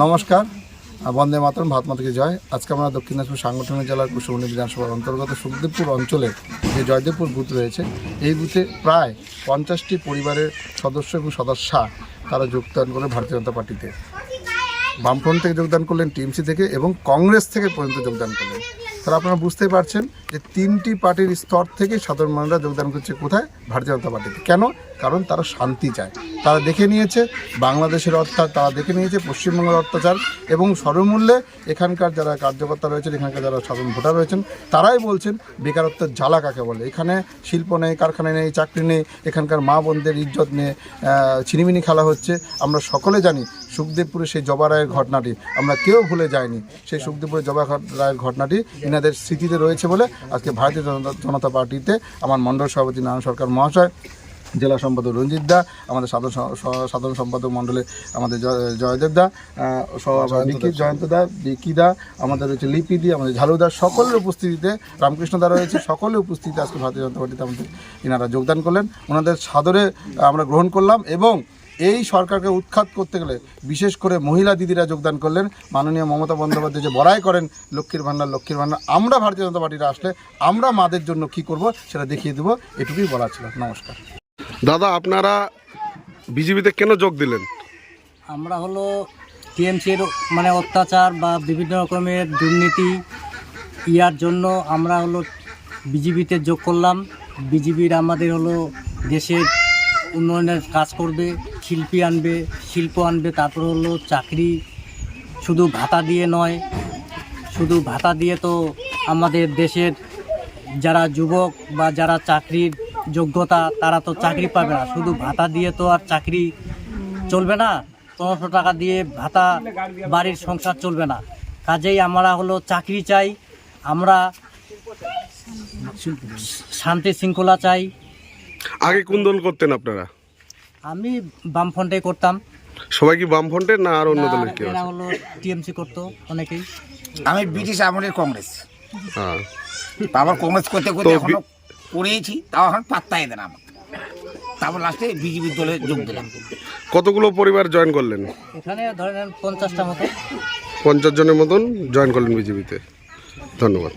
নমস্কার, বন্দে মাতরম, ভারত মাতাকে জয়। আজকে আমরা দক্ষিণ দিনাজপুর সাংগঠনিক জেলার কুশমণি বিধানসভার অন্তর্গত সুখদেবপুর অঞ্চলে যে জয়দেবপুর বুথ রয়েছে, এই বুথে প্রায় 50টি পরিবারের সদস্য এবং সদস্যা তারা যোগদান করে ভারতীয় জনতা পার্টিতে। বামফ্রন্ট থেকে যোগদান করলেন, টিএমসি থেকে এবং কংগ্রেস থেকে পর্যন্ত যোগদান করলেন। তারা আপনারা বুঝতেই পারছেন যে 3টি পার্টির স্তর থেকে সাধারণ মানুষরা যোগদান করছে কোথায়? ভারতীয় জনতা পার্টিতে। কেন? কারণ তারা শান্তি চায়। তারা দেখে নিয়েছে বাংলাদেশের অত্যাচার, তারা দেখে নিয়েছে পশ্চিমবঙ্গের অত্যাচার, এবং সর্বমূল্যে এখানকার যারা কার্যকর্তা রয়েছেন, এখানকার যারা সাধারণ ভোটার রয়েছেন, তারাই বলছেন বেকারত্বের জ্বালা কাকে বলে। এখানে শিল্প নেই, কারখানা নেই, চাকরি নেই, এখানকার মা বোনদের ইজ্জত নিয়ে ছিনিমিনি খেলা হচ্ছে। আমরা সকলে জানি সুখদেবপুরে সেই জবা রায়ের ঘটনাটি আমরা কেউ ভুলে যাইনি। সেই সুখদেবপুরের জবা রায়ের ঘটনাটি এনাদের স্মৃতিতে রয়েছে বলে আজকে ভারতীয় জনতা পার্টিতে আমার মণ্ডল সভাপতি নারায়ণ সরকার মহাশয়, জেলা সম্পাদক রঞ্জিত দা, আমাদের সাধারণ সম্পাদক মণ্ডলে আমাদের জয়দেব দা, জয়ন্ত দা, বিকি দা, আমাদের রয়েছে লিপি দি, আমাদের ঝালুদা, সকলের উপস্থিতিতে, রামকৃষ্ণ দা রয়েছে, সকলের উপস্থিতিতে আজকে ভারতীয় জনতা পার্টিতে আমাদের এনারা যোগদান করলেন। ওনাদের সাদরে আমরা গ্রহণ করলাম, এবং এই সরকারকে উৎখাত করতে গেলে বিশেষ করে মহিলা দিদিরা যোগদান করলেন। মাননীয় মমতা বন্দ্যোপাধ্যায় যে বড়াই করেন লক্ষ্মীর ভাণ্ডার, আমরা ভারতীয় জনতা পার্টিরা আসলে আমরা মাদের জন্য কি করব সেটা দেখিয়ে দেবো, এটুকুই বলা ছিল। নমস্কার। দাদা, আপনারা বিজেপিতে কেন যোগ দিলেন? আমরা হলো টিএমসির অত্যাচার বা বিভিন্ন রকমের দুর্নীতি ইয়ার জন্য আমরা হলো বিজেপিতে যোগ করলাম। বিজেপির আমাদের হলো দেশের উন্নয়নের কাজ করবে, শিল্প আনবে, তারপর হলো চাকরি শুধু ভাতা দিয়ে নয়, শুধু ভাতা দিয়ে তো আমাদের দেশের যারা যুবক বা যারা চাকরির যোগ্যতা তারা তো চাকরি পাবে না। শুধু ভাতা দিয়ে তো আর চাকরি চলবে না, 1500 টাকা দিয়ে ভাতা বাড়ির সংসার চলবে না। কাজেই আমরা হলো চাকরি চাই, আমরা শান্তি শৃঙ্খলা চাই। আগে কোন দল করতেন আপনারা? আমি বামফ্রন্টে করতাম। সবাই কি বামফ্রন্টের না আর অন্য দলের কেউ? এরা হলো টিএমসি করতো অনেকেই। আমি ব্রিটিশ আমলের কংগ্রেস, হ্যাঁ, আবার কংগ্রেস করতে করতে এখনো করেছি, তাও এখন পাত্তাই দেন আমাকে। তারপর লাস্টে বিজেপির দলে যোগ দিলাম। কতগুলো পরিবার জয়েন করলেন? এখানে ধরেন 50টা মতো। 50 জনের মতন জয়েন করলেন বিজেপিতে। ধন্যবাদ।